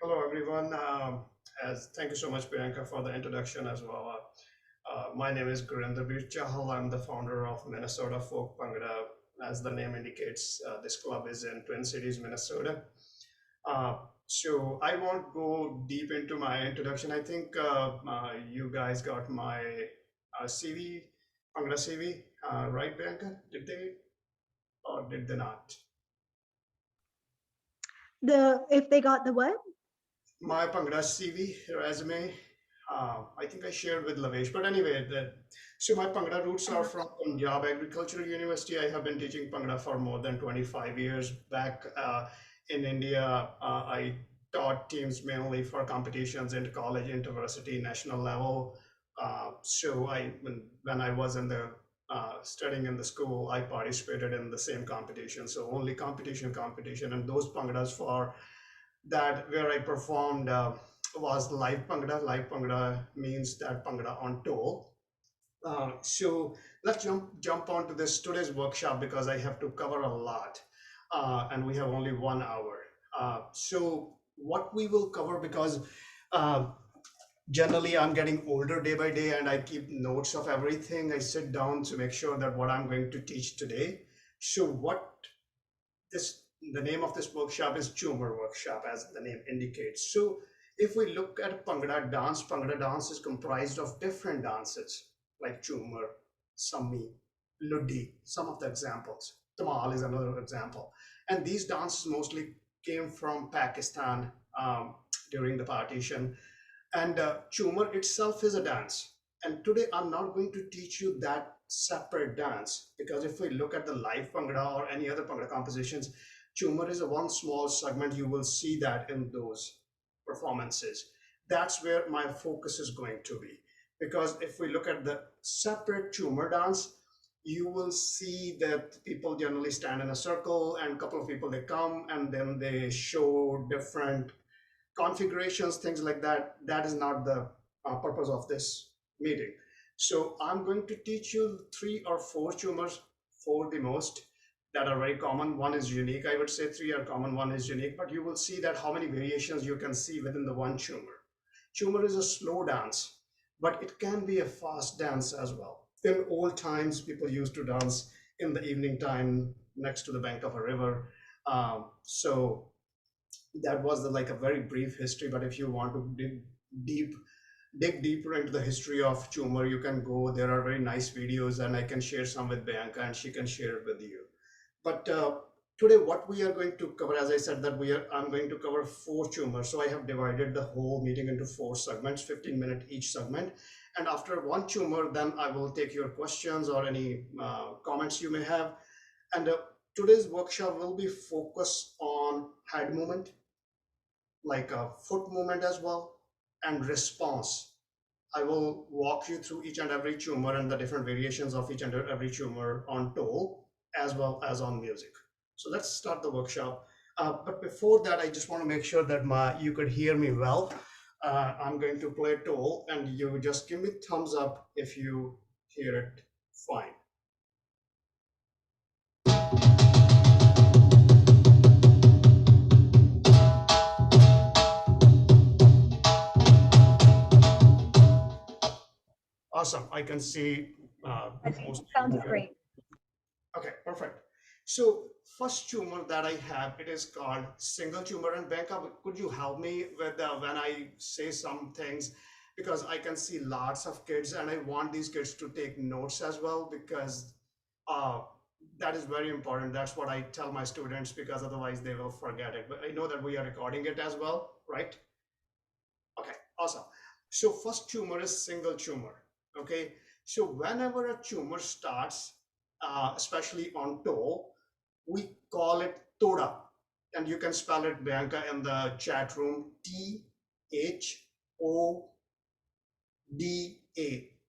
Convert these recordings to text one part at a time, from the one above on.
Hello, everyone. As thank you so much, Priyanka, for the introduction as well. My name is Gurinderbir Chahal. I'm the founder of Minnesota Folk Bhangra. As the name indicates, this club is in Twin Cities, Minnesota. Uh, so I won't go deep into my introduction. I think you guys got my CV, Bhangra CV, right, Priyanka? Did they or did they not? If they got the what? My Bhangra CV resume. I think I shared with Lavesh, but anyway, so my Bhangra roots are from Punjab Agriculture University. I have been teaching Bhangra for more than 25 years. Back in India, I taught teams mainly for competitions in college, university, national level. When I was in the studying in the school, I participated in the same competition. So only competition, and those Bhangras for that where I performed was live Bhangra. Live Bhangra means that Bhangra on tour. So let's jump onto this today's workshop because I have to cover a lot, and we have only 1 hour. So what we will cover because uh, generally I'm getting older day by day, and I keep notes of everything. I sit down to make sure that what I'm going to teach today. So what this the name of this workshop is Jhummar workshop, as the name indicates. So if we look at Bhangra dance is comprised of different dances like Jhummar, Sammi, Luddi, some of the examples. Tamal is another example. And these dances mostly came from Pakistan during the partition. And Jhummar itself is a dance. And today I'm not going to teach you that separate dance because if we look at the live Bhangra or any other Bhangra compositions, Jhummar is a one small segment. You will see that in those performances. That's where my focus is going to be. Because if we look at the separate Jhummar dance, you will see that people generally stand in a circle and a couple of people they come and then they show different configurations, things like that. That is not the purpose of this meeting. So I'm going to teach you 3 or 4 Jhummars, four the most that are very common. One is unique. I would say three are common, one is unique, but you will see that how many variations you can see within the one Jhummar. Jhummar is a slow dance, but it can be a fast dance as well. In old times, people used to dance in the evening time next to the bank of a river. So that was like a very brief history. But if you want to deep dig deeper into the history of Jhummar, you can go. There are very nice videos, and I can share some with Bianca, and she can share it with you. But today, what we are going to cover, as I said, that I'm going to cover 4 Jhummars. So I have divided the whole meeting into 4 segments, 15-minute each segment. And after one Jhummar, then I will take your questions or any comments you may have. And today's workshop will be focused on head movement, like a foot movement as well, and response. I will walk you through each and every Jhummar and the different variations of each and every Jhummar on toll as well as on music. So let's start the workshop. But before that, I just want to make sure that you could hear me well. I'm going to play toll, and you just give me thumbs up if you hear it fine. Awesome. I can see most of you Sounds here. great. Okay, perfect. So first Jhummar that I have, it is called single Jhummar. And Banka, could you help me with when I say some things? Because I can see lots of kids and I want these kids to take notes as well because uh, that is very important. That's what I tell my students because otherwise they will forget it. But I know that we are recording it as well, right? Okay, awesome. So first Jhummar is single Jhummar. Okay, so whenever a Jhummar starts, especially on toe, we call it toda, and you can spell it, Bianca, in the chat room. Thoda,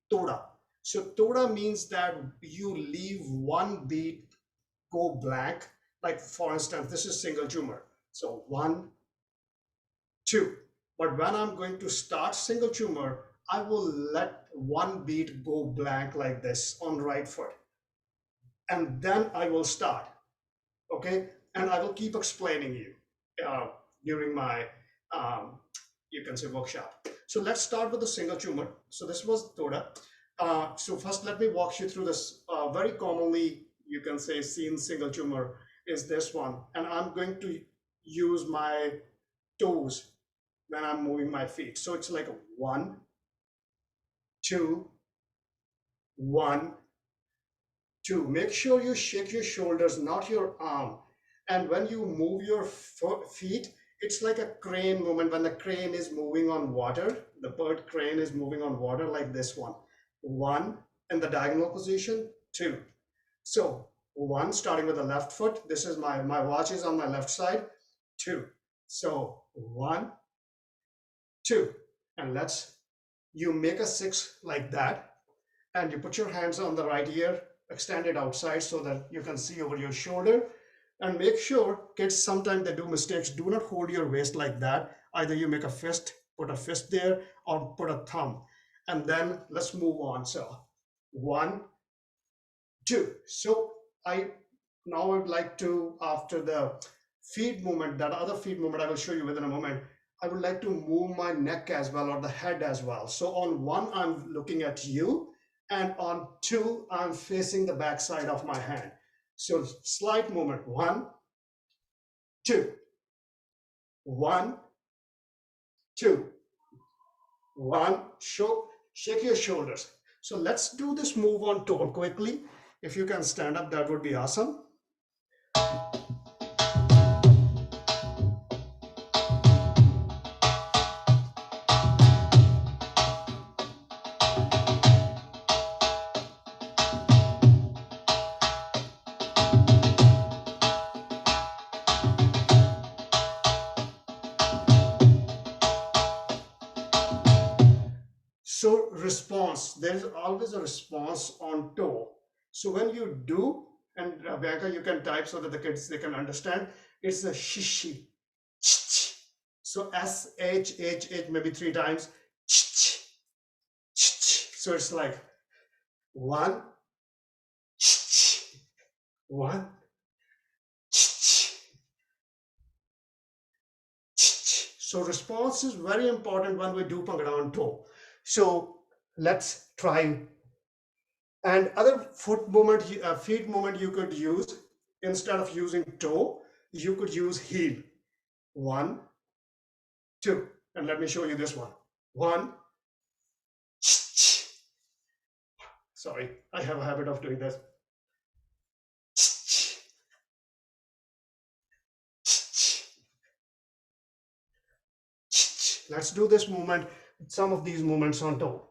toda. So toda means that you leave one beat go blank. Like for instance, this is single Jhummar. So 1, 2. But when I'm going to start single Jhummar, I will let one beat go blank like this on right foot. And then I will start. Okay. And I will keep explaining you uh, during my um, you can say workshop. So let's start with the single Jhummar. So this was Toda. So first let me walk you through this. Very commonly you can say seen single Jhummar is this one, and I'm going to use my toes when I'm moving my feet. So it's like a 1, 2, 1, 2. Make sure you shake your shoulders, not your arm. And when you move your feet, it's like a crane movement. When the crane is moving on water, the bird crane is moving on water like this one. 1 in the diagonal position, 2. So 1 starting with the left foot. This is my watch is on my left side, 2. So 1, 2. And you make a 6 like that. And you put your hands on the right ear, extend it outside so that you can see over your shoulder. And make sure, kids, sometimes they do mistakes. Do not hold your waist like that. Either you make a fist, put a fist there, or put a thumb. And then let's move on. So 1, 2. So I would like to, after the feet movement, that other feet movement I will show you within a moment, I would like to move my neck as well, or the head as well. So on 1, I'm looking at you, and on 2, I'm facing the back side of my hand. So slight movement, 1, 2, 1, 2, 1. Shake your shoulders. So let's do this move on toe quickly. If you can stand up, that would be awesome. So response, there's always a response on toe. So when you do, and Bianca, you can type so that the kids, they can understand, it's a shishi. So S-H-H-H maybe 3 times. So it's like 1, 1. So response is very important when we do Bhangra on toe. So let's try. And other foot movement, feet movement you could use, instead of using toe, you could use heel. 1, 2. And let me show you this one. 1. Sorry, I have a habit of doing this. Let's do this movement, some of these movements on toe.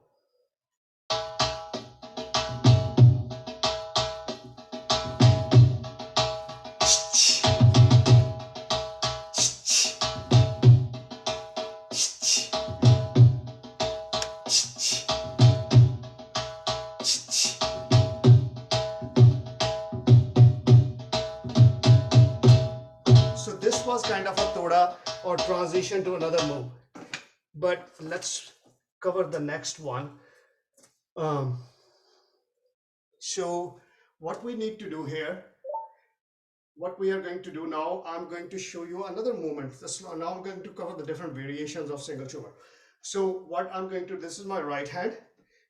So this was kind of a toda or transition to another move. But let's cover the next one. So what we need to do here, what we are going to do now, I'm going to show you another movement. Now I'm going to cover the different variations of single Jhummar. So what I'm going to, this is my right hand.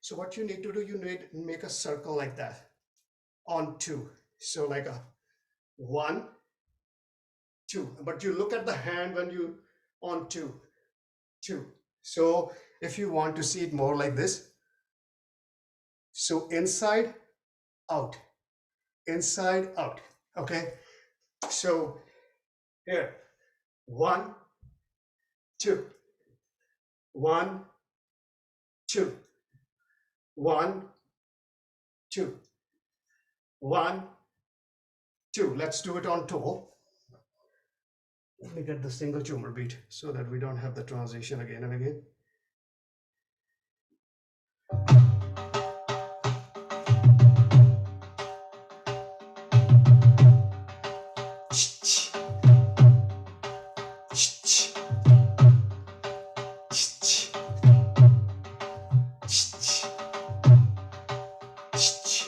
So what you need to do, you need to make a circle like that on 2. So like a 1, 2. But you look at the hand when you on 2, 2. So if you want to see it more like this, so inside, out, inside, out. Okay. So here, 1, 2, 1, 2, 1, 2, 1, 2. Let's do it on toe. Let me get the single Jhummar beat so that we don't have the transition again and again.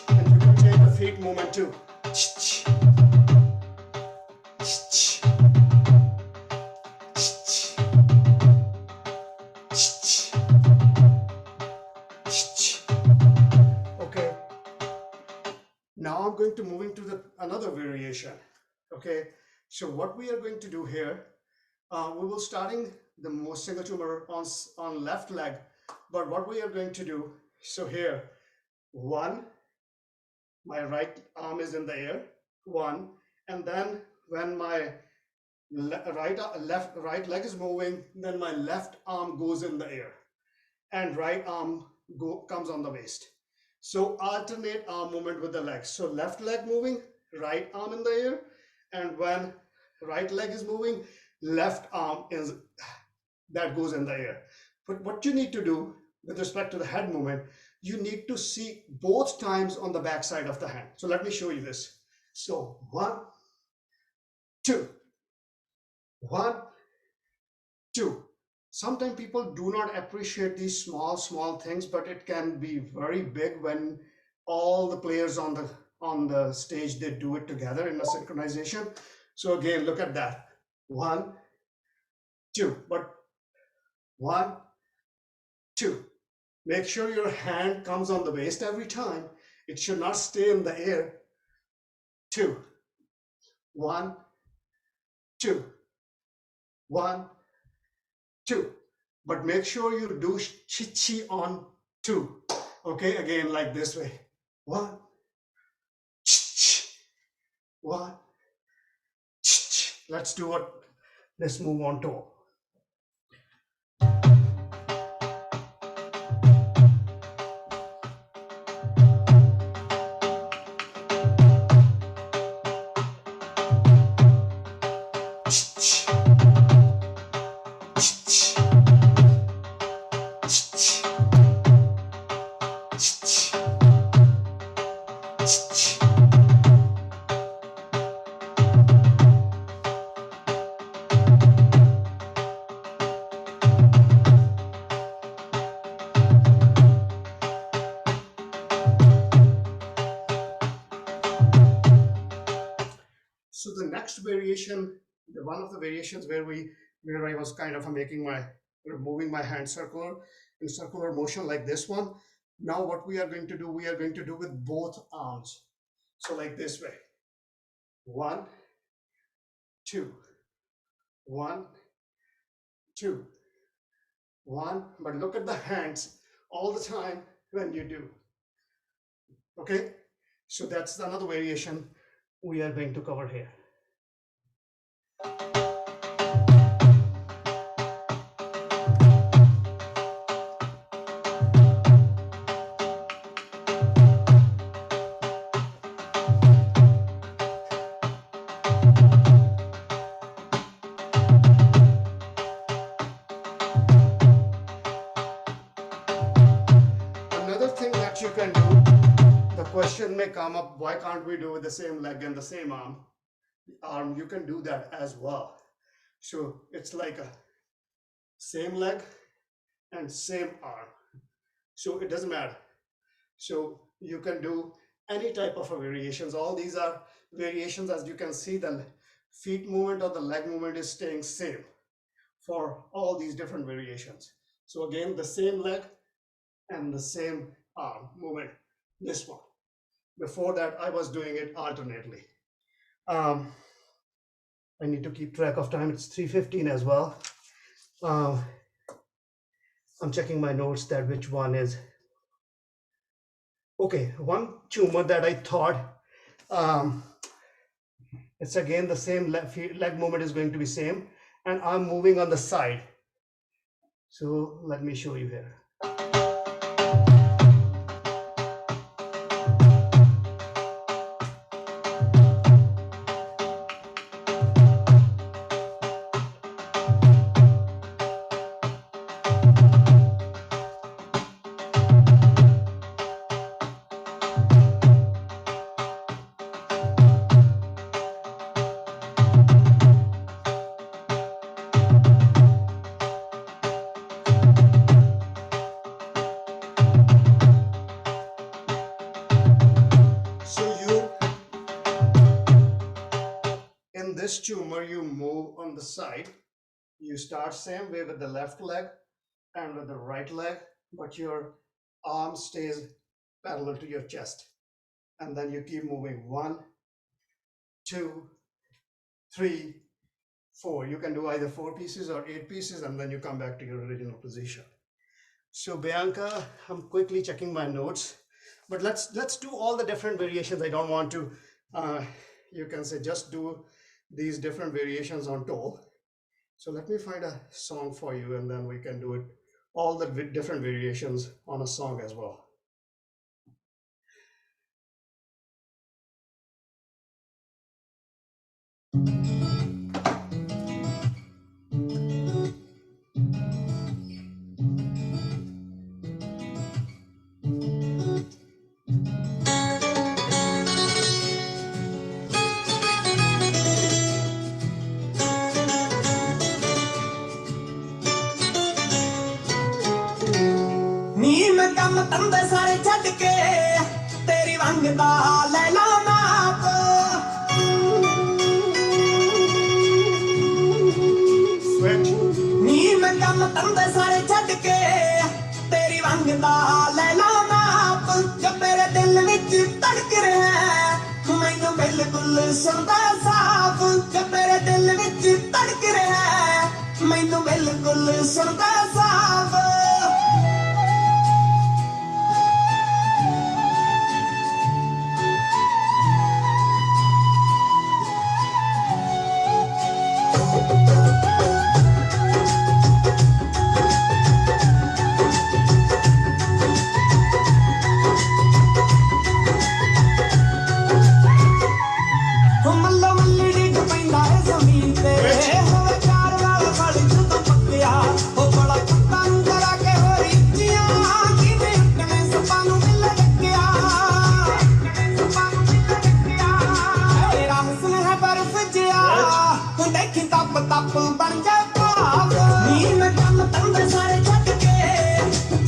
And you can take the feet movement too. moving to the another variation. Okay, so what we are going to do here, we will starting the most single tumor on left leg, but what we are going to do, so here, one, my right arm is in the air, one, and then when my right leg is moving, then my left arm goes in the air, and right arm comes on the waist. So alternate arm movement with the legs. So left leg moving, right arm in the air, and when right leg is moving, left arm is that goes in the air. But what you need to do with respect to the head movement, you need to see both times on the back side of the hand. So let me show you this. So 1, 2, 1, 2. Sometimes people do not appreciate these small things, but it can be very big when all the players on the stage, they do it together in a synchronization. So again, look at that. 1, 2, but 1, 2. Make sure your hand comes on the waist every time. It should not stay in the air. 2, 1, 2, 1, 2. But make sure you do chi on 2. Okay, again, like this way. 1, 1. Let's do it. Let's move on to. So the next variation, one of the variations where I was kind of moving my hand in circular motion like this one. Now what we are going to do, we are going to do with both arms. So like this way. 1, 2, 1, 2, 1. But look at the hands all the time when you do. Okay, so that's another variation we are going to cover here. Another thing that you can do, the question may come up, why can't we do with the same leg and the same arm? You can do that as well. So it's like a same leg and same arm. So it doesn't matter. So you can do any type of variations. All these are variations. As you can see, the feet movement or the leg movement is staying same for all these different variations. So again, the same leg and the same arm movement, this one. Before that, I was doing it alternately. I need to keep track of time. It's 3:15 as well. I'm checking my notes that which one is. Okay, one tumor that I thought, it's again the same leg movement is going to be same, and I'm moving on the side. So let me show you here. This tumor, you move on the side. You start same way with the left leg and with the right leg, but your arm stays parallel to your chest. and then you keep moving. 1, 2, 3, 4. You can do either 4 pieces or 8 pieces, and then you come back to your original position. So Bianca, I'm quickly checking my notes, but let's do all the different variations. I don't want to, you can say, just do these different variations on toe. So let me find a song for you, and then we can do it, all the different variations on a song as well. ਨੀ ਮੈਂ ਕੰਮ ਧੰਦੇ ਸਾਰੇ ਛੱਡ ਕੇ ਤੇਰੀ ਵੰਗ ਦਾ ਲੈ ਲਾ ਨਾਪ Switch. ਨੀ ਮੈਂ ਕੰਮ ਧੰਦੇ ਸਾਰੇ ਛੱਡ ਕੇ ਤੇਰੀ ਵੰਗ ਦਾ ਲੈ ਲਾ ਨਾਪ ਜੋ ਮੇਰੇ ਦਿਲ ਵਿੱਚ ਧੜਕ ਰਿਹਾ ਮੈਨੂੰ ਬਿਲਕੁਲ ਸੁਣਦਾ ਸਾਫ਼ ਜੋ ਮੇਰੇ ਦਿਲ ਵਿੱਚ ਧੜਕ ਰਿਹਾ ਮੈਨੂੰ ਬਿਲਕੁਲ ਸੁਣਦਾ ਸਾਫ਼ ਮੱਲੋ ਮੱਲੀ ਡਿੱਗ ਪੈਂਦਾ ਏ ਜ਼ਮੀਨ ਤੇ ਹੋਵੇ ਚਾਰ ਵਾਲ ਫਲ ਜਦੋਂ ਪੱਕਿਆ ਉਹ ਬੜਾ ਕੁੱਤਾ ਨੂੰ ਡਰਾ ਕੇ ਹੋ ਰੀਤੀਆਂ ਕਿਵੇਂ ਉੱਟਵੇਂ ਸੱਪਾਂ ਨੂੰ ਮਿਲ ਡੱਕਿਆ ਤੇਰਾ ਹੁਸਨ ਹੈ ਬਰਫ਼ ਜਿਹਾ ਹੁਣ ਦੇਖੀ ਤਪ ਤਪ ਬਣ ਜਾ ਭਾਵ ਨੀ ਮੈਂ ਕੰਮ ਧੰਦੇ ਸਾਰੇ ਛੱਡ ਕੇ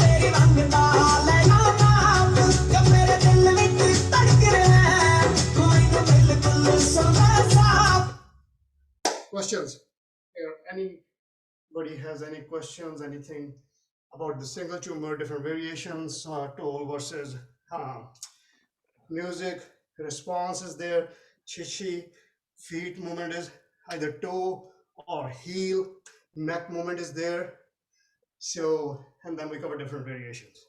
ਤੇਰੀ ਵੰਗ ਦਾ ਲੈ ਲਾ ਨਾਮ ਜੋ ਮੇਰੇ ਦਿਲ ਵਿੱਚ ਧੜਕ ਰਿਹਾ ਮੈਨੂੰ ਬਿਲਕੁਲ ਸੁਣਦਾ ਸਾਫ਼ Questions? Here, anybody has any questions, anything about the single tumor, different variations, toe versus music, response is there, chichi, feet movement is either toe or heel, neck movement is there. So, and then we cover different variations.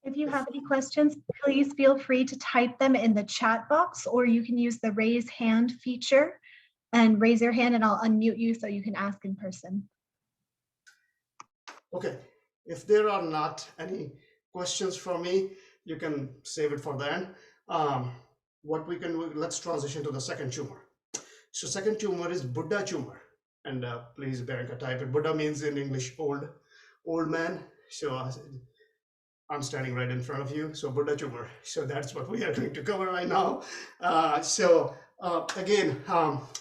If you have any questions, please feel free to type them in the chat box, or you can use the raise hand feature and raise your hand and I'll unmute you so you can ask in person. Okay, if there are not any questions for me, you can save it for the end. What we can do, let's transition to the second tumor. So second tumor is Buddha tumor, and please Bianca type it. Buddha means in English old man. So I'm standing right in front of you. So Buddha tumor. So that's what we are going to cover right now. Again,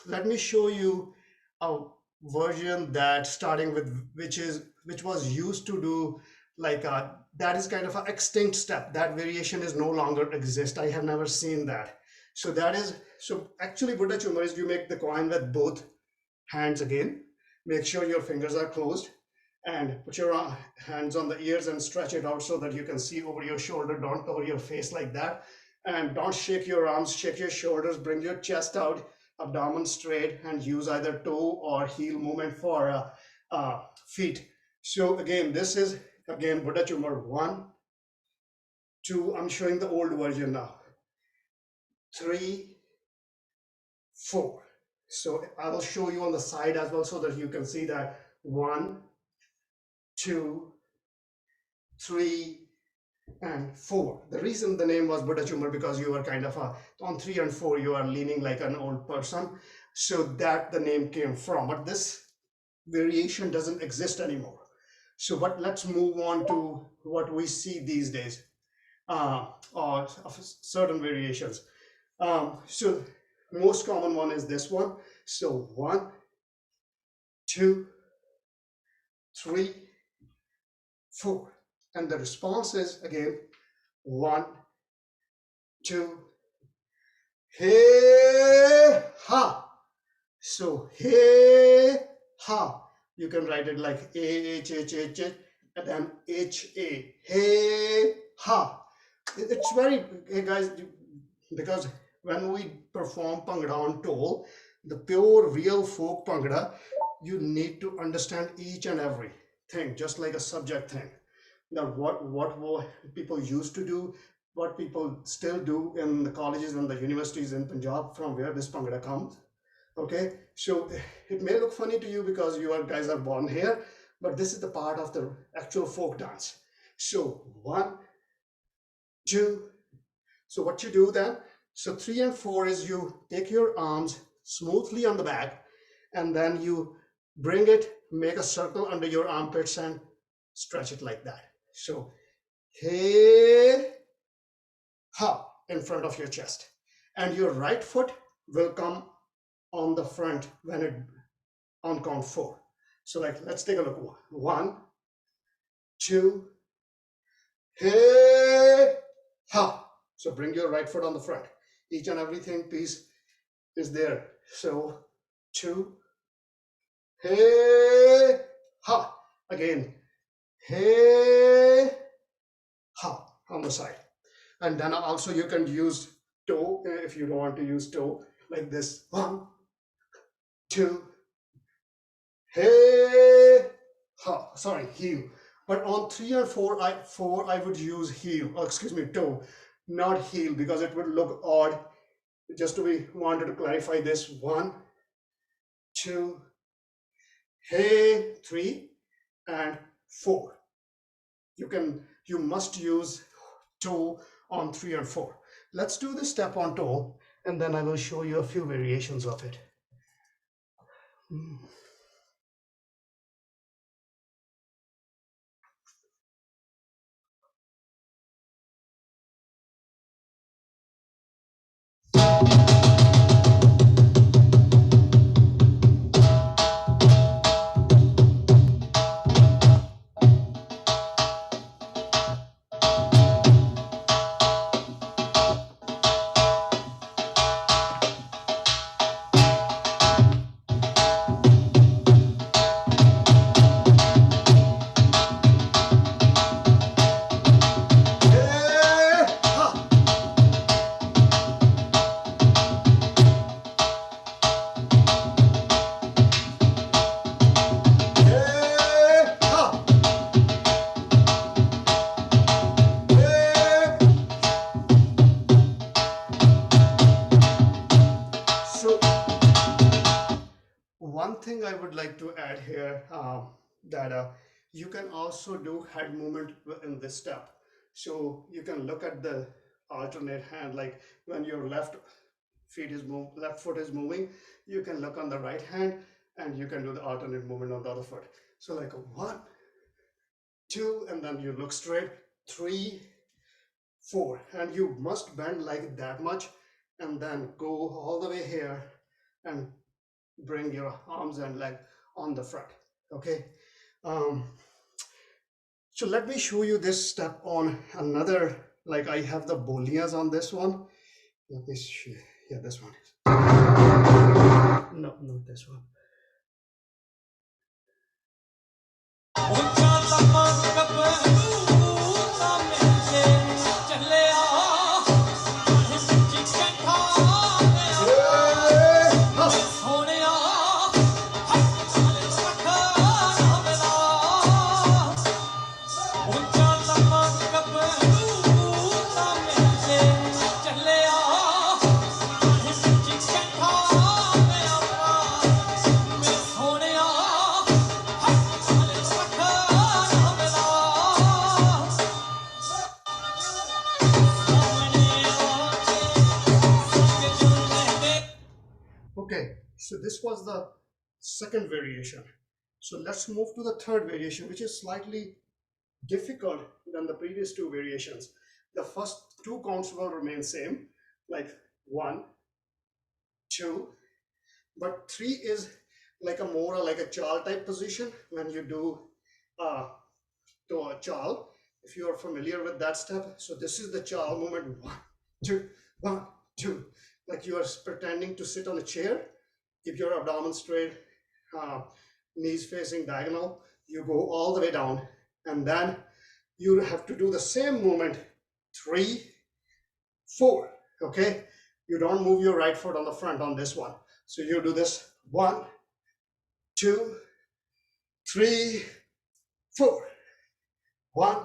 let me show you a version that starting with which was used to do like that is kind of an extinct step. That variation is no longer exist. I have never seen that. So that is, so actually Buddha tumor is you make the coin with both hands again. Make sure your fingers are closed and put your hands on the ears and stretch it out so that you can see over your shoulder. Don't cover your face like that. And don't shake your arms, shake your shoulders, bring your chest out, abdomen straight, and use either toe or heel movement for feet. So again, this is again Buddha tumor 1, 2, I'm showing the old version now, 3, 4. So I will show you on the side as well so that you can see that 1, 2, 3, and 4. The reason the name was Buddha tumor because you are kind of on 3 and 4 you are leaning like an old person, so that the name came from. But this variation doesn't exist anymore. So but let's move on to what we see these days, or of certain variations. So most common one is this one. So 1, 2, 3, 4, and the response is again 1, 2, hey ha. So hey ha, you can write it like A H H H H and then H A, hey ha. It's very, hey guys, because when we perform Bhangra on toll, the pure real folk Bhangra, you need to understand each and every thing, just like a subject thing. Now, what people used to do, what people still do in the colleges and the universities in Punjab, from where this Bhangra comes. Okay, so it may look funny to you because guys are born here, but this is the part of the actual folk dance. So 1, 2. So what you do then? So 3 and 4 is you take your arms smoothly on the back, and then you bring it, make a circle under your armpits and stretch it like that. So hey, ha, in front of your chest, and your right foot will come on the front when it on count 4. So like, let's take a look. 1, 2, hey, ha. So bring your right foot on the front. Each and everything piece is there. So 2, hey, ha. Again, hey, ha on the side. And then also you can use toe if you don't want to use toe, like this. 1, 2, hey, ha. Sorry, heel. But on 3 and 4, I would use heel. Oh, excuse me, toe, not heel, because it would look odd. Just to be wanted to clarify this. 1, 2, hey, 3 and 4. You must use toe on 3 and 4. Let's do this step on toe, and then I will show you a few variations of it. One thing I would like to add here, that you can also do head movement in this step. So you can look at the alternate hand, like when your left foot is moving, you can look on the right hand and you can do the alternate movement on the other foot. So like 1, 2, and then you look straight, 3, 4, and you must bend like that much, and then go all the way here and bring your arms and leg on the front. Okay, so let me show you this step on another, like I have the bolias on this one. Let me show, yeah, this one is, no, not this one. Okay, so this was the second variation. So let's move to the third variation, which is slightly difficult than the previous two variations. The first 2 counts will remain same, like 1, 2, but 3 is like a more like a chal type position when you do to a chal, if you are familiar with that step. So this is the chal movement. 1, 2, 1, 2, like you are pretending to sit on a chair. Keep your abdomen straight, knees facing diagonal. You go all the way down, and then you have to do the same movement 3, 4. Okay, you don't move your right foot on the front on this one. So you do this 1, 2, 3, 4. 1,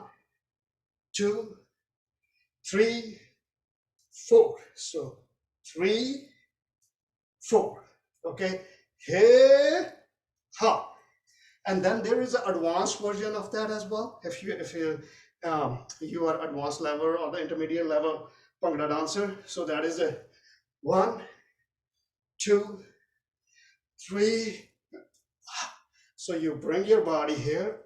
2, 3, 4. So 3, 4. Okay, here, ha. And then there is an advanced version of that as well. If you are advanced level or the intermediate level Bhangra dancer, so that is a 1, 2, 3. So you bring your body here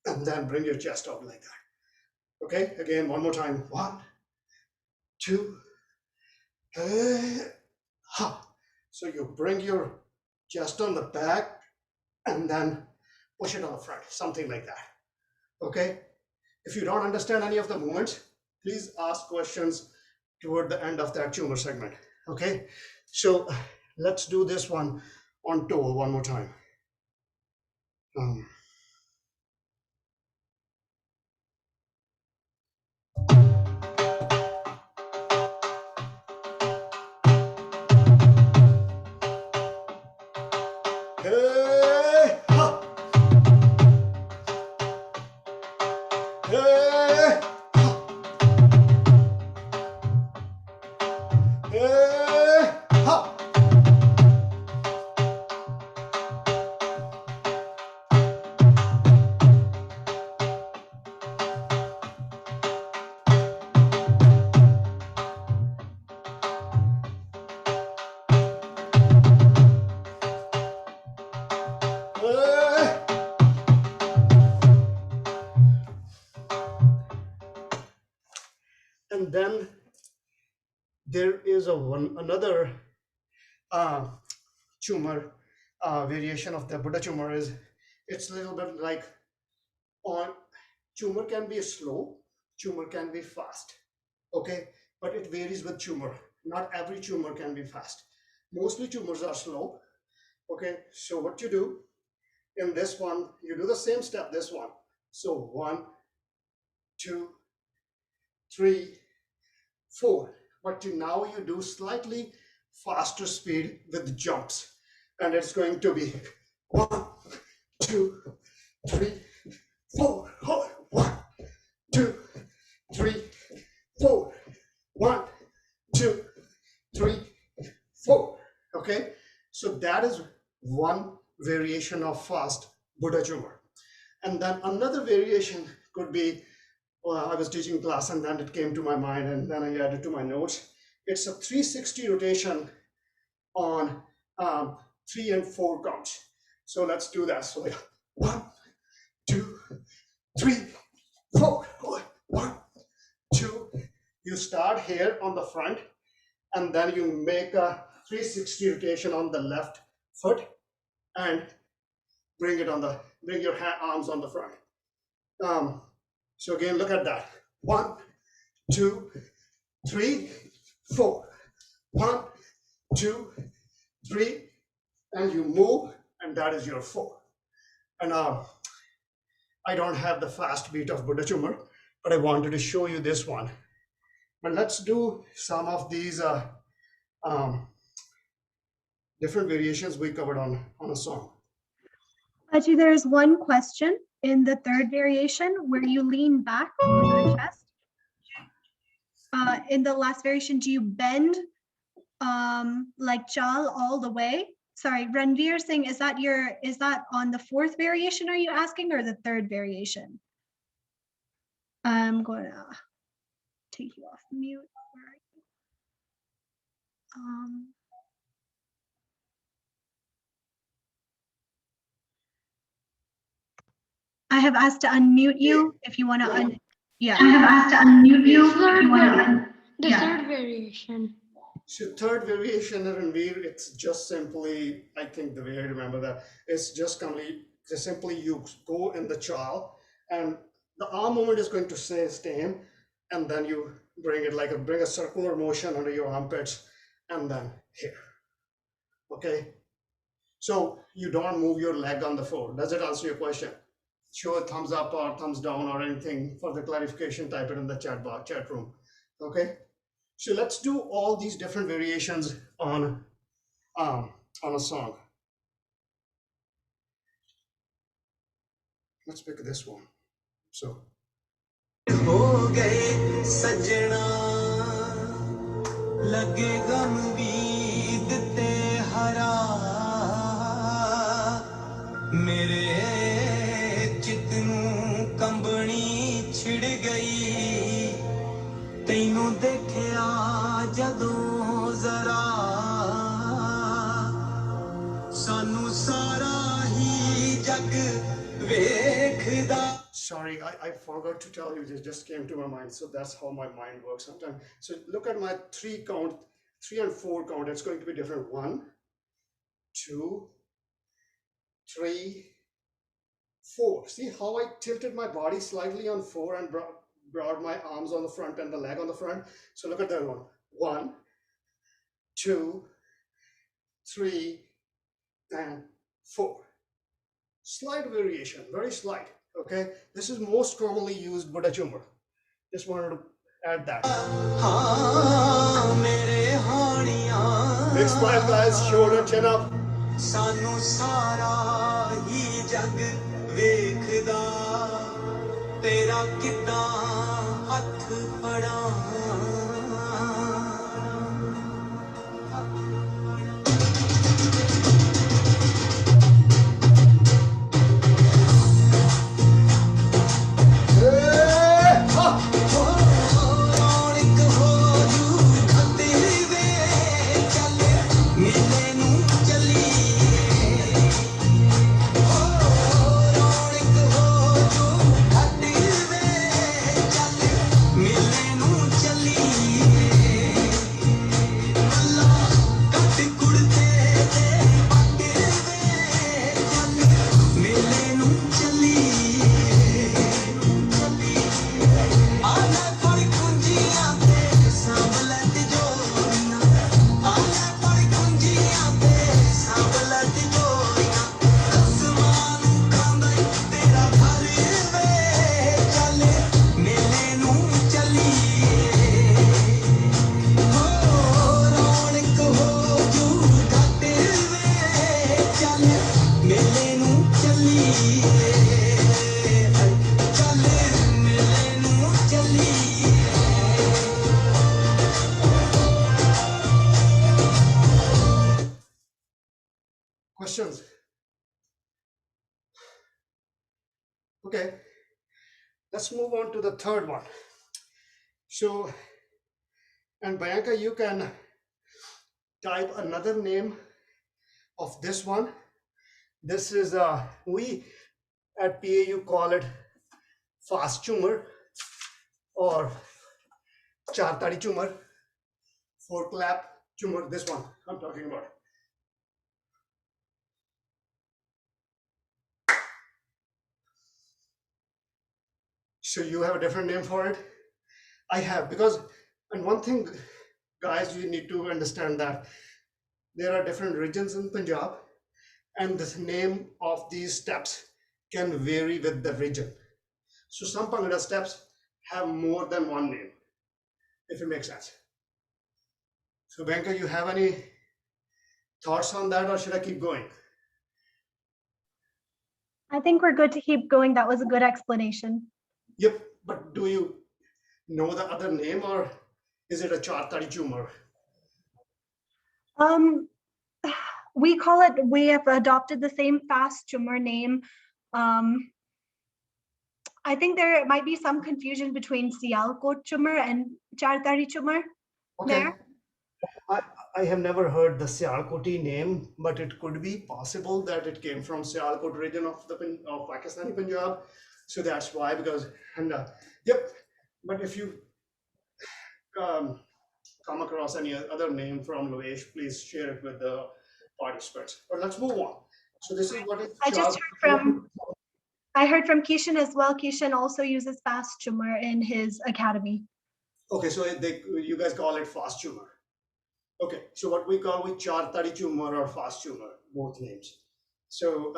and then bring your chest up like that. Okay, again, one more time. 1, 2, ha. So you bring your chest on the back and then push it on the front, something like that. Okay, if you don't understand any of the movements, please ask questions toward the end of that Jhummar segment. Okay, so let's do this one on toe one more time. Hey, ha. Hey, ha. Hey, ha. Hey. And then there is another Jhummar variation of the Buddha Jhummar. Is it's a little bit like on Jhummar can be slow, Jhummar can be fast. Okay, but it varies with Jhummar. Not every Jhummar can be fast. Mostly Jhummars are slow. Okay, so what you do in this one, you do the same step, this one. So 1, 2, 3, 4. But now you do slightly faster speed with jumps. And it's going to be 1, 2, 3, 4. 1, 2, 3, 4. 1, 2, 3, 4. Okay, so that is one variation of fast Buddha Jhummar. And then another variation could be, I was teaching class and then it came to my mind and then I added to my notes. It's a 360 rotation on 3 and 4 counts. So let's do that. So 1, 2, 3, 4. 1, 2. You start here on the front and then you make a 360 rotation on the left foot and bring your arms on the front. So again, look at that. 1, 2, 3, 4. 1, 2, 3, and you move, and that is your 4. And I don't have the fast beat of Buddha Jhummar, but I wanted to show you this one. But let's do some of these different variations we covered on a song. Baju, there is one question in the third variation where you lean back on your chest. In the last variation, do you bend like Chahal all the way? Sorry, Ranveer Singh, is that on the fourth variation, are you asking, or the third variation? I'm going to take you off mute. Where are you? I have asked to unmute you if you want to yeah. I have asked to unmute you if you want to The third variation. So third variation, Ranveer, it's just simply, I think the way I remember that, it's just simply you go in the Chahal and the arm movement is going to stay same, and then you bring it bring a circular motion under your armpits and then here. Okay, so you don't move your leg on the floor. Does it answer your question? show a thumbs up or thumbs down or anything. For the clarification, type it in the chat box, chat room. Okay. So let's do all these different variations on a song. Let's pick this one. So. हो गए सजना लगे गम बीत ते हरा मेरे चित नूं कंबनी छिड़ गई तैनू देखिया जदों जरा सानू सारा ही जग वेखदा. Sorry, I forgot to tell you, this just came to my mind. So that's how my mind works sometimes. So look at my 3 and 4 count. It's going to be different. 1, 2, 3, 4. See how I tilted my body slightly on 4 and brought my arms on the front and the leg on the front. So look at that one. 1, 2, 3, and 4. Slight variation, very slight. Okay, this is most commonly used Buddha Jhummar. Just wanted to add that. Big smile, guys. Shoulder, chin up. सानू सारा ही जग वेखदा तेरा किदां हथ फड़ा. Questions? Okay, let's move on to the third one. So, and Bianca, you can type another name of this one. This is we at PAU call it fast Jhummar or char tadi Jhummar, 4 clap Jhummar. This one I'm talking about. So you have a different name for it? I have, because, and one thing, guys, you need to understand that there are different regions in Punjab, and the name of these steps can vary with the region. So some Bhangra steps have more than one name, if it makes sense. So Bianca, you have any thoughts on that, or should I keep going? I think we're good to keep going. That was a good explanation. Yep, but do you know the other name, or is it a char tadi Jhummar? We call it, we have adopted the same fast Jhummar name. I think there might be some confusion between Sialkot Jhummar and Char Tari Jhummar. Okay. There. I have never heard the Sialkoti name, but it could be possible that it came from Sialkot region of Pakistani Punjab. So that's why, because, and yep, but if you come across any other name from Lovesh, please share it with the participants. But let's move on. So this is what it. I heard from Kishan as well. Kishan also uses fast Jhummar in his academy. Okay, so you guys call it fast Jhummar. Okay, so what we call with char tadi Jhummar or fast Jhummar, both names. So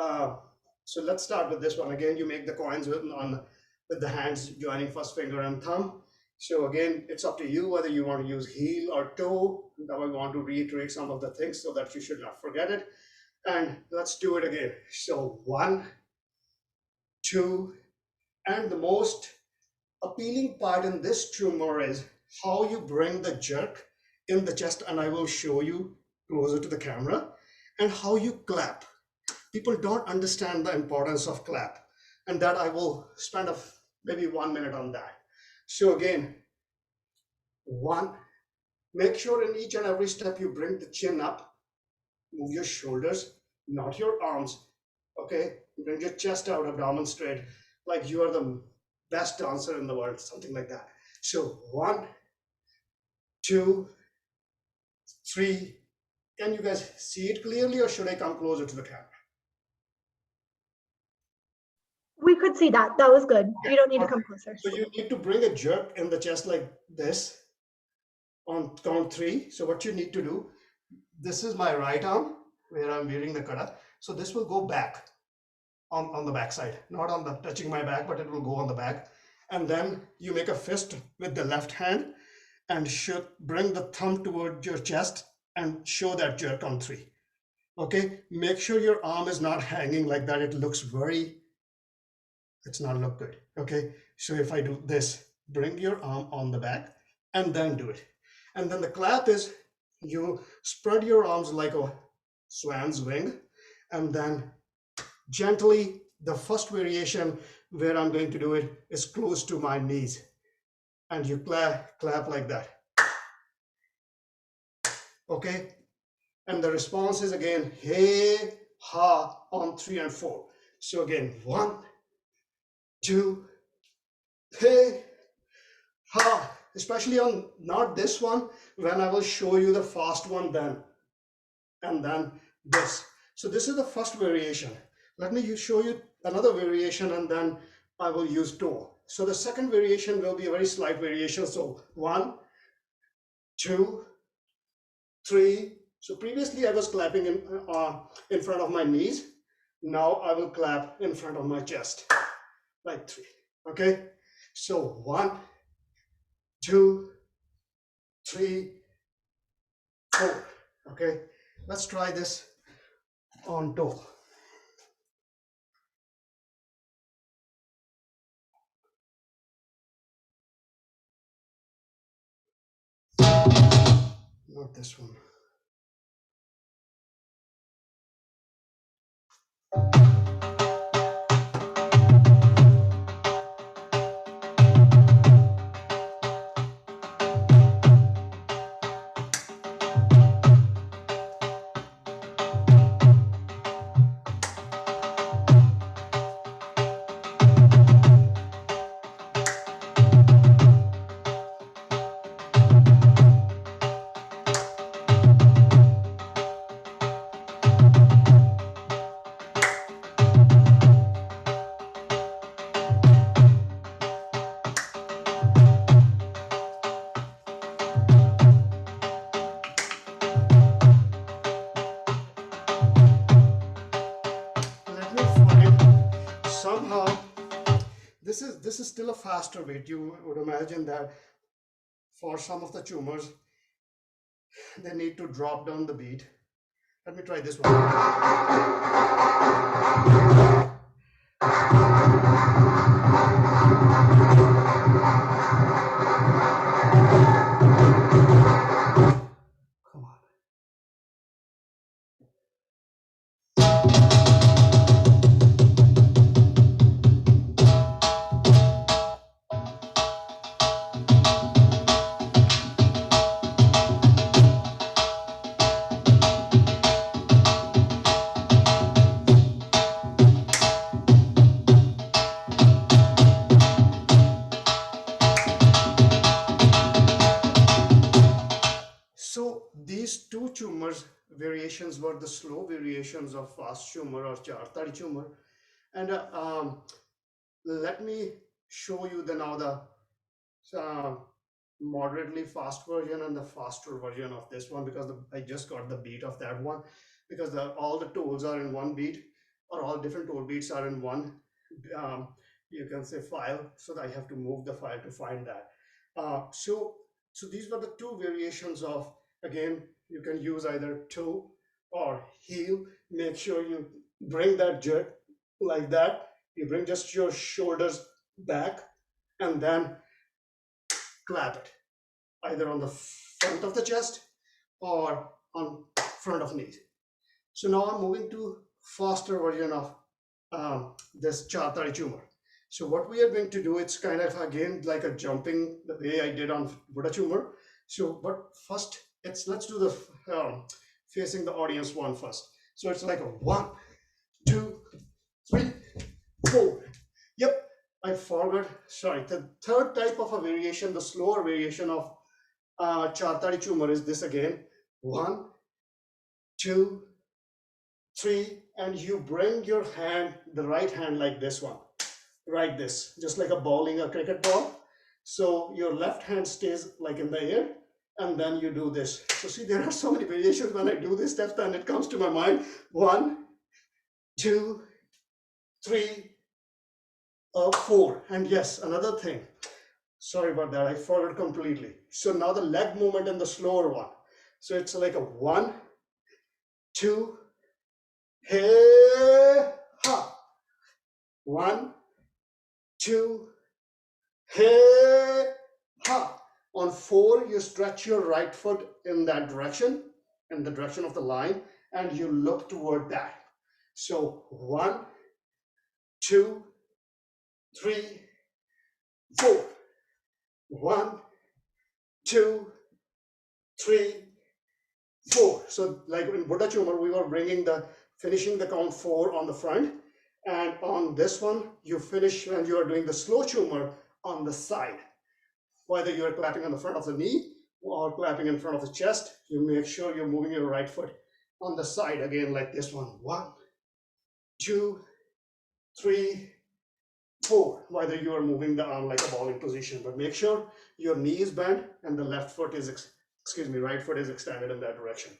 So let's start with this one. Again, you make the coins with the hands joining first finger and thumb. So again, it's up to you whether you want to use heel or toe. Now I want to reiterate some of the things so that you should not forget it. And let's do it again. So 1, 2, and the most appealing part in this tumor is how you bring the jerk in the chest, and I will show you closer to the camera, and how you clap. People don't understand the importance of clap, and that I will spend maybe 1 minute on that. So again, 1, make sure in each and every step you bring the chin up, move your shoulders, not your arms. Okay, bring your chest out, abdomen straight, like you are the best dancer in the world, something like that. So 1, 2, 3. Can you guys see it clearly, or should I come closer to the camera? We could see that. That was good. You don't need to come closer. So you need to bring a jerk in the chest like this on count 3. So what you need to do, this is my right arm where I'm wearing the kada. So this will go back on the back side, not on the touching my back, but it will go on the back. And then you make a fist with the left hand and should bring the thumb toward your chest and show that jerk on 3. Okay, make sure your arm is not hanging like that. It looks it's not look good. Okay, so if I do this, bring your arm on the back and then do it. And then the clap is you spread your arms like a swan's wing, and then gently, the first variation where I'm going to do it is close to my knees, and you clap like that. Okay, and the response is again hey ha on 3 and 4. So again, 1, 2, hey ha, especially on not this one, when I will show you the fast one then, and then this. So this is the first variation. Let me show you another variation, and then I will use toe. So the second variation will be a very slight variation. So 1, 2, 3. So previously I was clapping in front of my knees. Now I will clap in front of my chest, like 3. Okay. So 1, 2, 3, 4. Okay. Let's try this on toe. Not this one. Somehow this is still a faster beat. You would imagine that for some of the tumors they need to drop down the beat. Let me try this one. Come on. So these two tumors variations were the slow variations of fast tumor or chartari tumor. And let me show you now the moderately fast version and the faster version of this one, because I just got the beat of that one, because all the tools are in one beat. or all different toe beats are in one, you can say file, so that I have to move the file to find that. So these were the two variations of, again, you can use either toe or heel. Make sure you bring that jerk like that. You bring just your shoulders back and then clap it, either on the front of the chest or on front of knees. So now I'm moving to faster version of this Chatari Jhummar. So what we are going to do, it's kind of again like a jumping the way I did on Buddha Jhummar. So, but first, let's do the facing the audience one first. So it's like a 1, 2, 3, 4. Yep, I forgot. Sorry, the third type of a variation, the slower variation of Chatari Jhummar is this again. 1, 2, 3, and you bring your hand, the right hand, like this one, right this, just like a bowling a cricket ball. So your left hand stays like in the air, and then you do this. So see, there are so many variations when I do this step, and it comes to my mind. 1, 2, 3, 4. And yes, another thing, sorry about that, I forgot completely. So now the leg movement in the slower one. So it's like a 1, 2, hey, ha. 1, 2, hey, ha. On 4, you stretch your right foot in that direction, in the direction of the line, and you look toward that. So 1, 2, 3, 4. 1, 2, 3, 4. So like in Buddha Jhummar, we were finishing the count 4 on the front, and on this one, you finish when you are doing the slow Jhummar on the side. Whether you're clapping on the front of the knee or clapping in front of the chest, you make sure you're moving your right foot on the side again, like this one. 1, 2, 3, 4. Whether you are moving the arm like a bowling position, but make sure your knee is bent and the right foot is extended in that direction.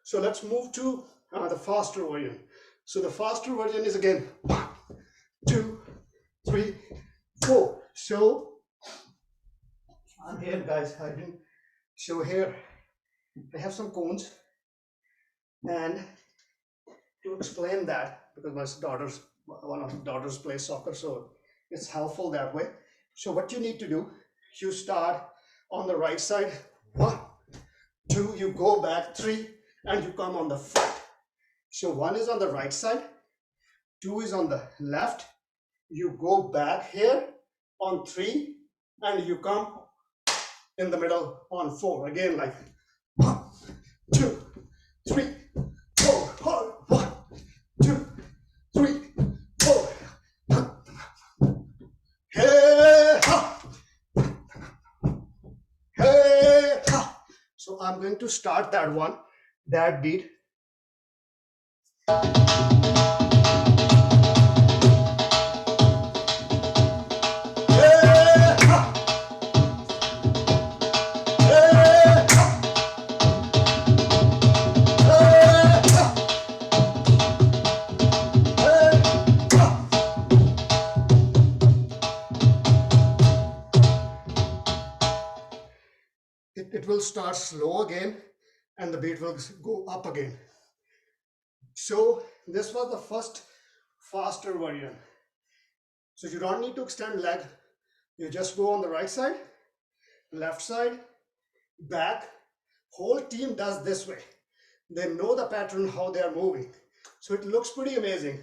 So let's move to the faster version. So the faster version is again 1, 2, 3, 4. So I'm here, guys. I didn't show here. I have some cones, and to explain that, because one of my daughters plays soccer, so it's helpful that way. So what you need to do, you start on the right side. 1, 2, you go back. 3, and you come on the front. So 1 is on the right side, 2 is on the left. You go back here on 3, and you come in the middle on 4. Again, like 1, 2, 3, 4. 1, 2, 3, 4. Hey, ha. Hey, ha. So I'm going to start that beat. It will start slow again, and the beat will go up again. So this was the first faster version. So you don't need to extend leg. You just go on the right side, left side, back. Whole team does this way. They know the pattern, how they are moving. So it looks pretty amazing.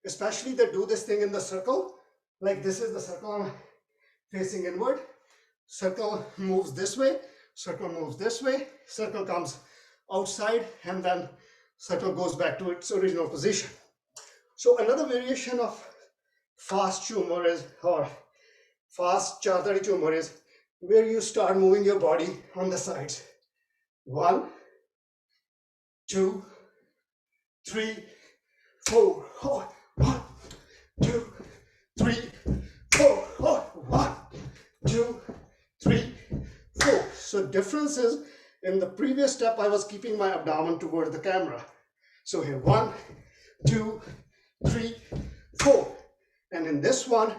Especially they do this thing in the circle. Like this is the circle facing inward. Circle moves this way. Circle moves this way. Circle comes outside, and then circle goes back to its original position. So another variation of fast Jhummar or fast Chatari Jhummar is where you start moving your body on the sides. 1, 2, 3, 4. 1, 2, 3, 4. 1, 2, 3, 4. So difference is, in the previous step, I was keeping my abdomen toward the camera. So here, 1, 2, 3, 4. And in this one,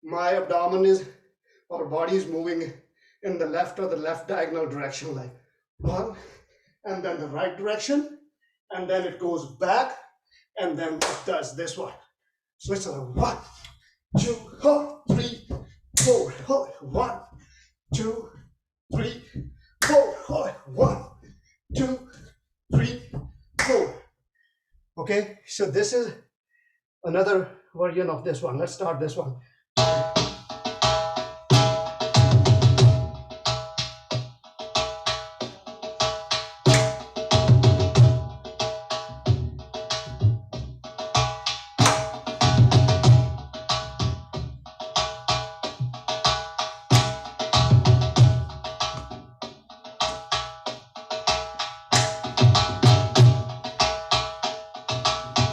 my abdomen is, or body is moving in the left or the left diagonal direction, like 1, and then the right direction, and then it goes back, and then it does this one. So it's like 1, 2, 3, 4, 1, 2, 3, 4, 1, 2, 3, 4. Okay, so this is another version of this one. Let's start this one.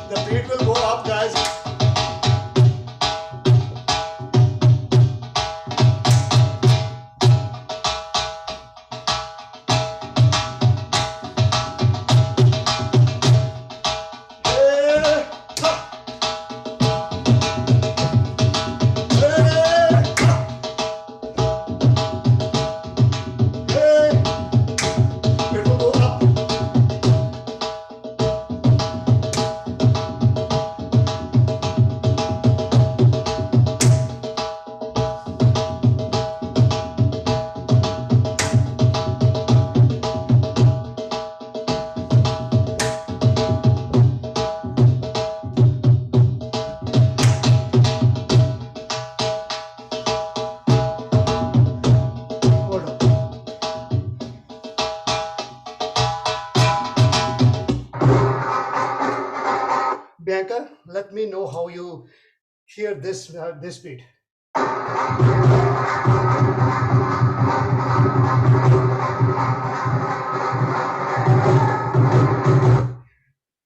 The beat will go up, guys. It will go up. Hold on. Bianca, let me know how you hear this beat.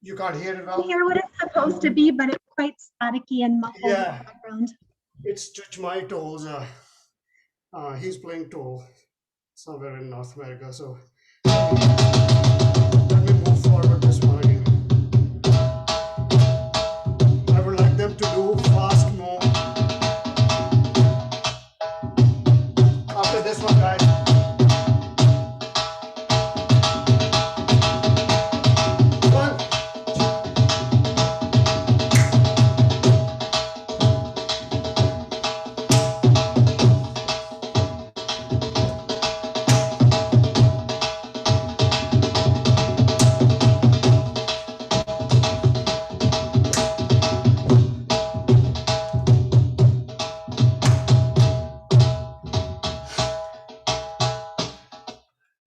You can't hear it I well? hear what it's supposed to be, but it's quite staticky and muffled in Yeah. the background. It's Touch My Toes. He's playing toll somewhere in North America. So let me move forward this one again. I would like them to do fast more. After this one, guys. One.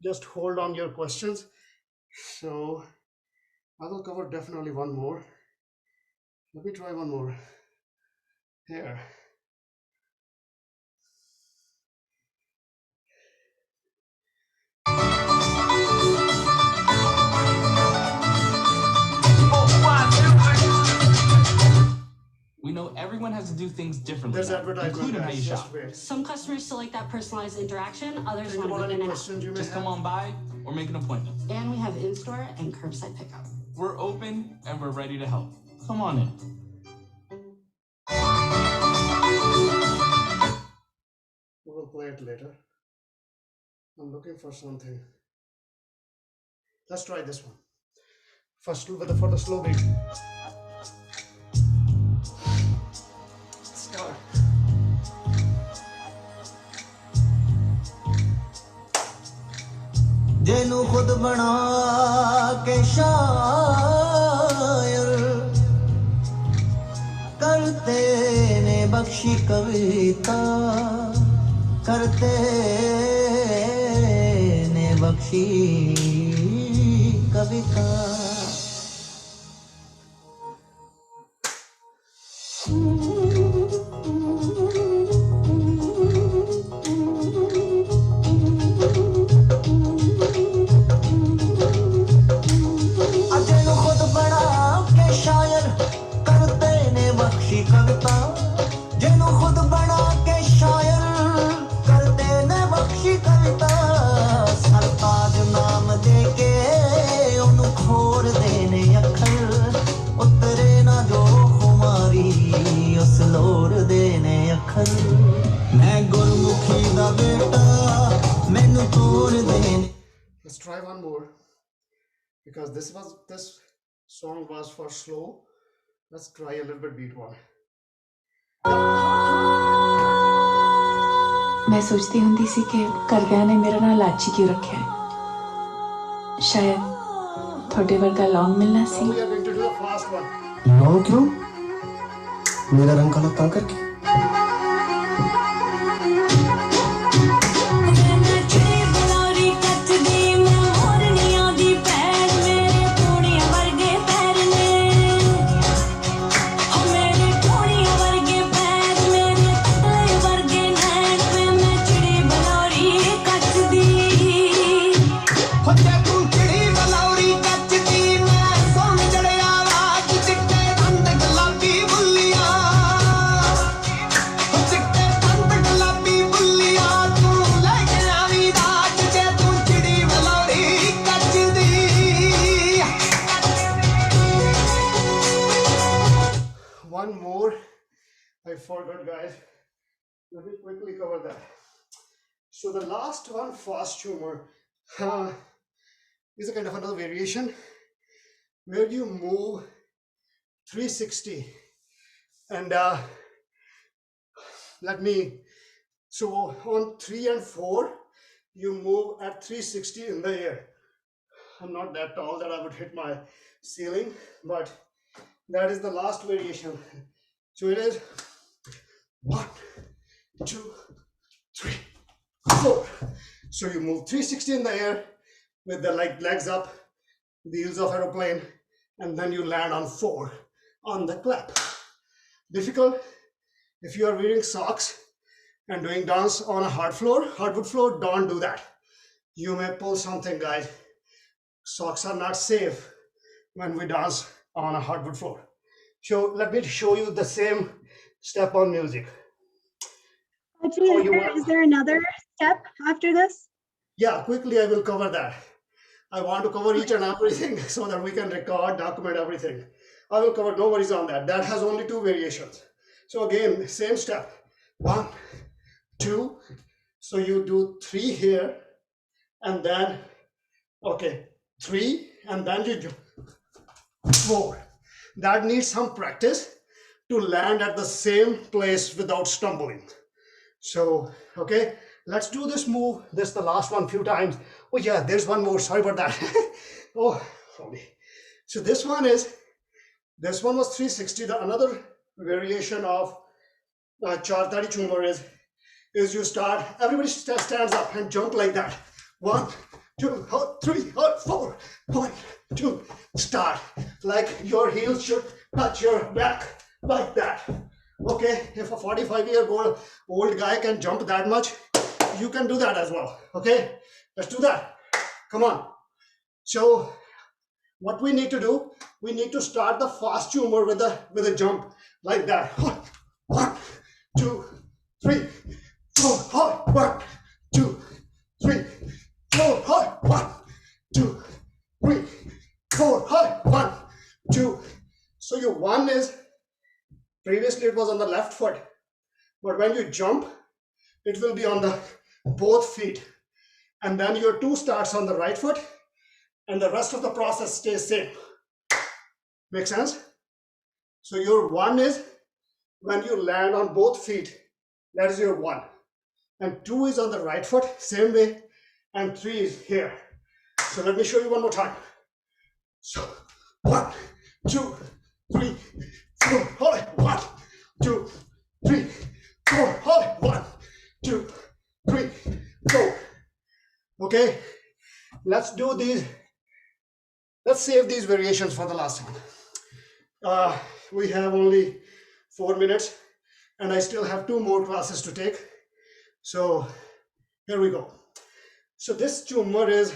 Just hold on your questions. So I will cover definitely one more. Let me try one more. Here. We know everyone has to do things differently, There's now, advertisement, including how guys. you Just shop. wait. Some customers still like that personalized interaction, others Think want about to be any in and out. questions you may Just have. come on by or make an appointment. And we have in-store and curbside pickup. We're open and we're ready to help. Come on in. We will play it later. I'm looking for something. Let's try this one. First, for the slow beat. Start. जेनू खुद बना के शायर करते ने बख्शी कविता करते ने बख्शी कविता जेनू खुद बना के शायर करते ने बख्शी कविता जेनू खुद बना के शायर करते ने बख्शी कविता सरताज नाम दे के ओनू खोर देने अखर उतरे ना जो हो try one more because this song was for slow. Let's try a little bit beat one. मैं सोचती हुंदी सी कि घरदियां ने मेरा नाम लाची क्यों रखा है शायद थोड़े वर्गा लॉन्ग मिलना सी Now we are going to do the fast one. Long क्यों मेरा रंग काला ता करके One more. I forgot, guys. Let me quickly cover that. So the last one, fast Jhummar, is a kind of another variation where you move 360 and so on 3 and 4 you move at 360 in the air. I'm not that tall that I would hit my ceiling, but that is the last variation. So it is 1, 2, 3, 4. So you move 360 in the air with the legs up, wheels of aeroplane, and then you land on 4 on the clap. Difficult. If you are wearing socks and doing dance on a hardwood floor, don't do that. You may pull something, guys. Socks are not safe when we dance on a hardwood floor. So let me show you the same step on music. Is there another step after this? Yeah, quickly I will cover that. I want to cover each and everything so that we can record, document everything. I will cover, no worries on that. That has only 2 variations. So again, same step. 1, 2. So you do 3 here and then, okay, 3 and then you do 4. That needs some practice to land at the same place without stumbling. So, okay, let's do this move. This is the last one, few times. Oh yeah, there's one more. Sorry about that. Oh, sorry. So this one was 360. The another variation of Chartari Jhummar is you start, everybody stands up and jump like that. 1, 2, 3, 4. 1, 2, start. Like your heels should touch your back like that. Okay, if a 45-year-old guy can jump that much, you can do that as well. Okay, let's do that. Come on. So what we need to do, we need to start the fast Jhummar with a jump like that. 1, 2, 3, 4. 1, 2, 3, 4. 1, 2, 3, 4. 1, 2. So your 1 is, previously it was on the left foot, but when you jump, it will be on the both feet. And then your 2 starts on the right foot and the rest of the process stays same. Make sense? So your 1 is when you land on both feet, that is your 1. And 2 is on the right foot, same way, and 3 is here. So let me show you one more time. So 1, 2, 3, 4. 1, 2, 3, 4. 1, 2, 3, 4. Okay, let's do these. Let's save these variations for the last one. We have only 4 minutes and I still have 2 more classes to take. So here we go. So this Jhummar is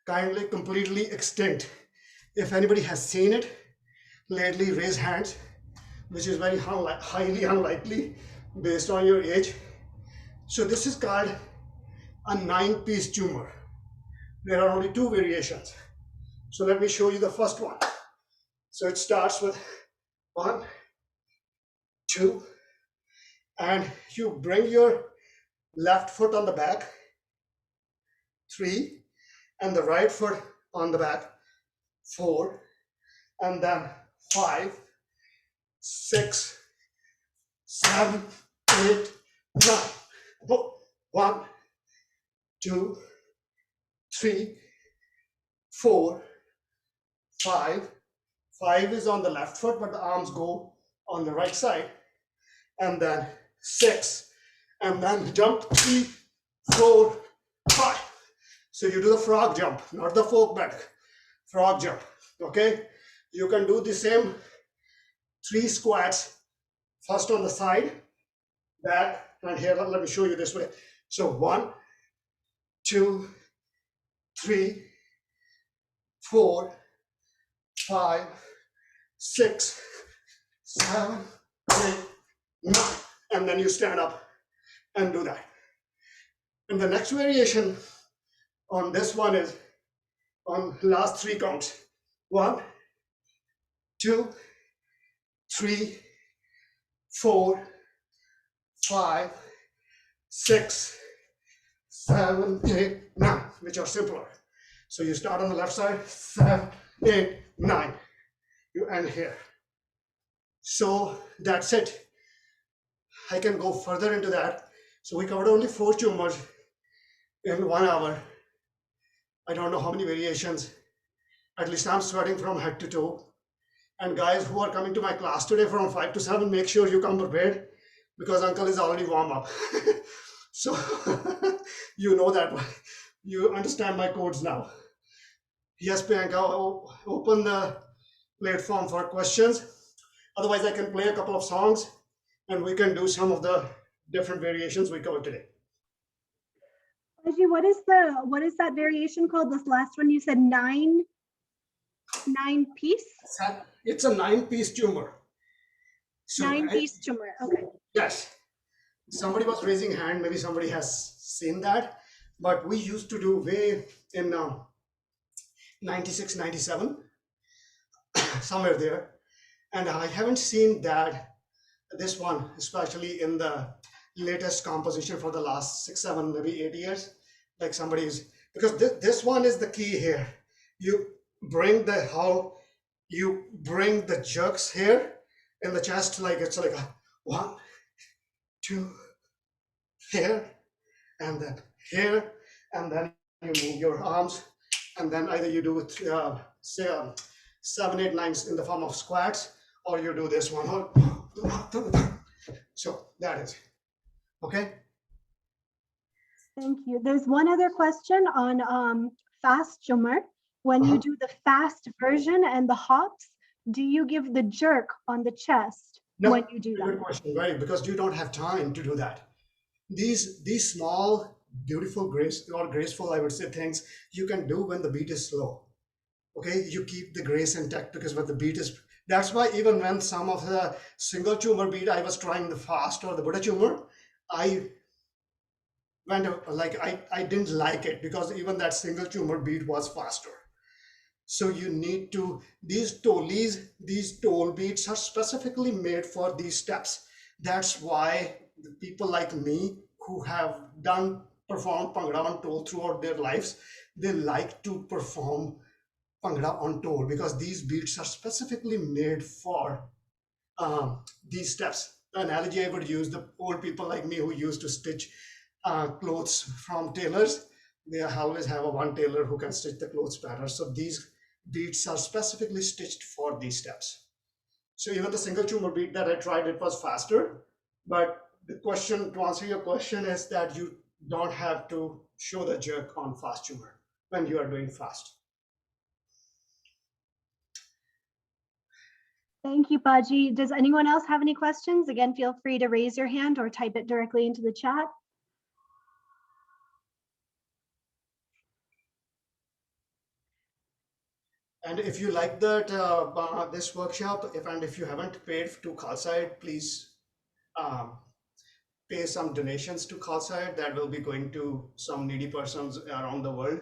kindly completely extinct. If anybody has seen it lately, raise hands, which is very highly unlikely based on your age. So this is called a 9-piece Jhummar. There are only 2 variations. So let me show you the first one. So it starts with 1, 2, and you bring your left foot on the back, 3, and the right foot on the back, 4, and then 5, 6, 7, 8, 9. 1, 2, 3, 4, 5. 5 is on the left foot, but the arms go on the right side. And then 6, and then jump 3, 4, 5. So you do the frog jump, not the folk back, frog jump. Okay, you can do the same 3 squats, first on the side, back, and here. Let me show you this way. So 1, 2, 3, 4, 5, 6, 7, 8, 9, and then you stand up and do that. And the next variation on this one is on last 3 counts. 1, 2, 3, 4, 5, 6, 7, 8, 9, which are simpler. So you start on the left side, 7, 8, 9. You end here. So that's it. I can go further into that. So we covered only 4 Jhummars in 1 hour. I don't know how many variations. At least I'm sweating from head to toe. And guys who are coming to my class today from 5 to 7, make sure you come prepared because uncle is already warm up. So you know that. You understand my codes now. Yes, Priyanka, open the platform for questions. Otherwise, I can play a couple of songs and we can do some of the different variations we covered today. Ajay, what is that variation called? This last one you said 9 piece? It's a 9-piece Jhummar. So 9-piece Jhummar. Okay. yes. Somebody was raising hand. Maybe somebody has seen that. But we used to do way in 96, 97, somewhere there. And I haven't seen this one, especially in the latest composition for the last 6, 7, maybe 8 years. Like somebody's, because this one is the key here. You bring the jugs here in the chest, like it's like a 1, 2, here, and then here, and then you move your arms, and then either you do say 7, 8, 9 in the form of squats, or you do this one. So that is okay. Thank you. There's one other question on fast Jhummar. When you do the fast version and the hops, do you give the jerk on the chest when you do that? Good question, right? Because you don't have time to do that. These small, beautiful, graceful, I would say, things you can do when the beat is slow. Okay, you keep the grace intact because when the beat is. That's why even when some of the single Jhummar beat, I was trying the fast or the Buddha Jhummar, I didn't like it because even that single Jhummar beat was faster. So you need to, these toll beats are specifically made for these steps. That's why the people like me who have performed Bhangra on toll throughout their lives, they like to perform Bhangra on toll because these beats are specifically made for these steps. The analogy I would use, the old people like me who used to stitch clothes from tailors, they always have one tailor who can stitch the clothes better. So these beats are specifically stitched for these steps. So even the single Jhummar beat that I tried, it was faster. But the question, to answer your question, is that you don't have to show the jerk on fast Jhummar when you are doing fast. Thank you, Baji. Does anyone else have any questions? Again, feel free to raise your hand or type it directly into the chat. And if you like that this workshop, if you haven't paid to Khalsa, please pay some donations to Khalsa. That will be going to some needy persons around the world.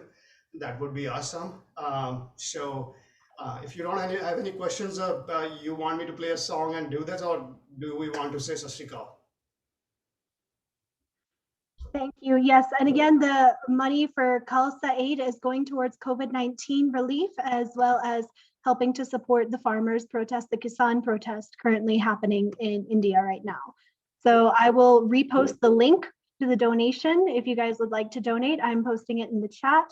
That would be awesome. If you don't have any questions, you want me to play a song and do this, or do we want to say Sat Sri Akal? Thank you. Yes, and again, the money for Khalsa Aid is going towards COVID-19 relief, as well as helping to support the farmers' protest, the Kisan protest currently happening in India right now. So I will repost the link to the donation if you guys would like to donate. I'm posting it in the chat.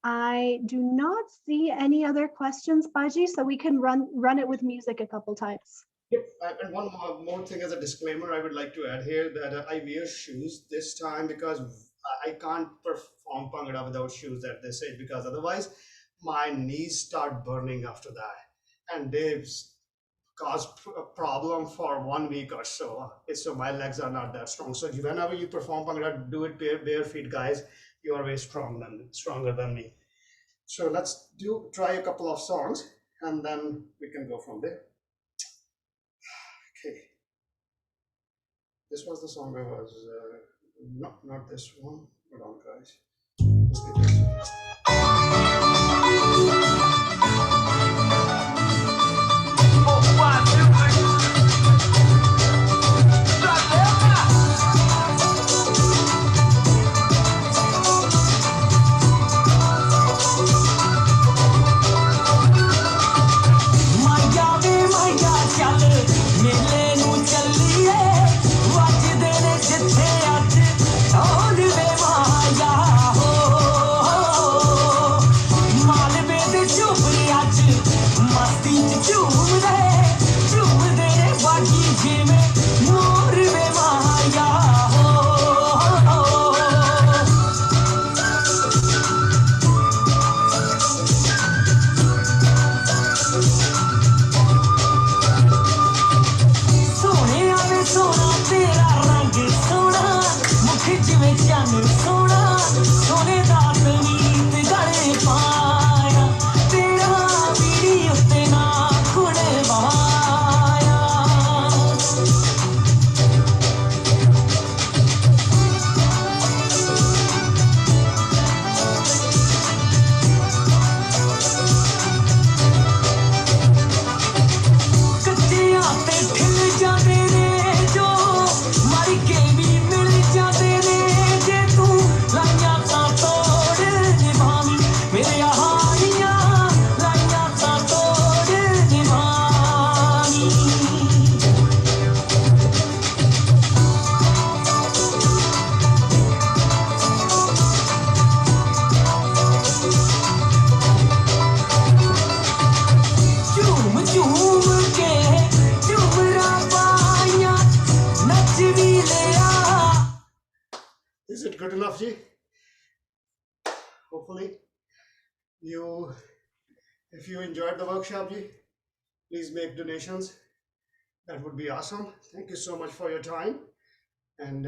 I do not see any other questions, Baji, so we can run it with music a couple times. Yep, and one more thing as a disclaimer, I would like to add here that I wear shoes this time because I can't perform Bhangra without shoes at this age, because otherwise my knees start burning after that, and they've caused a problem for 1 week or so. So my legs are not that strong. So whenever you perform Bhangra, do it bare feet, guys. You are way stronger than me. So let's try a couple of songs, and then we can go from there. Okay, this was the song I was, not this one. Hold on, guys. Okay, this one. Is it good enough, Ji? Hopefully, if you enjoyed the workshop, Ji, please make donations. That would be awesome. Thank you so much for your time. And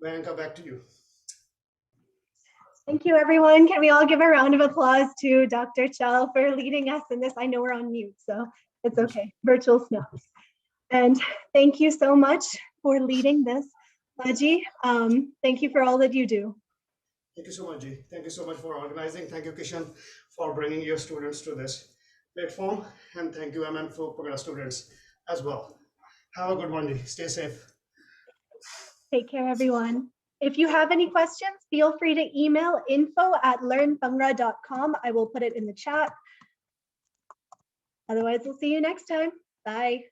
Bianca, back to you. Thank you, everyone. Can we all give a round of applause to Dr. Chahal for leading us in this? I know we're on mute, so it's okay. Virtual snaps. And thank you so much for leading this. Baji, thank you for all that you do. Thank you so much, Ji. Thank you so much for organizing. Thank you, Kishan, for bringing your students to this platform. And thank you, MN, for Bhangra students as well. Have a good one, Ji. Stay safe. Take care, everyone. If you have any questions, feel free to email info@learnbhangra.com. I will put it in the chat. Otherwise, we'll see you next time. Bye.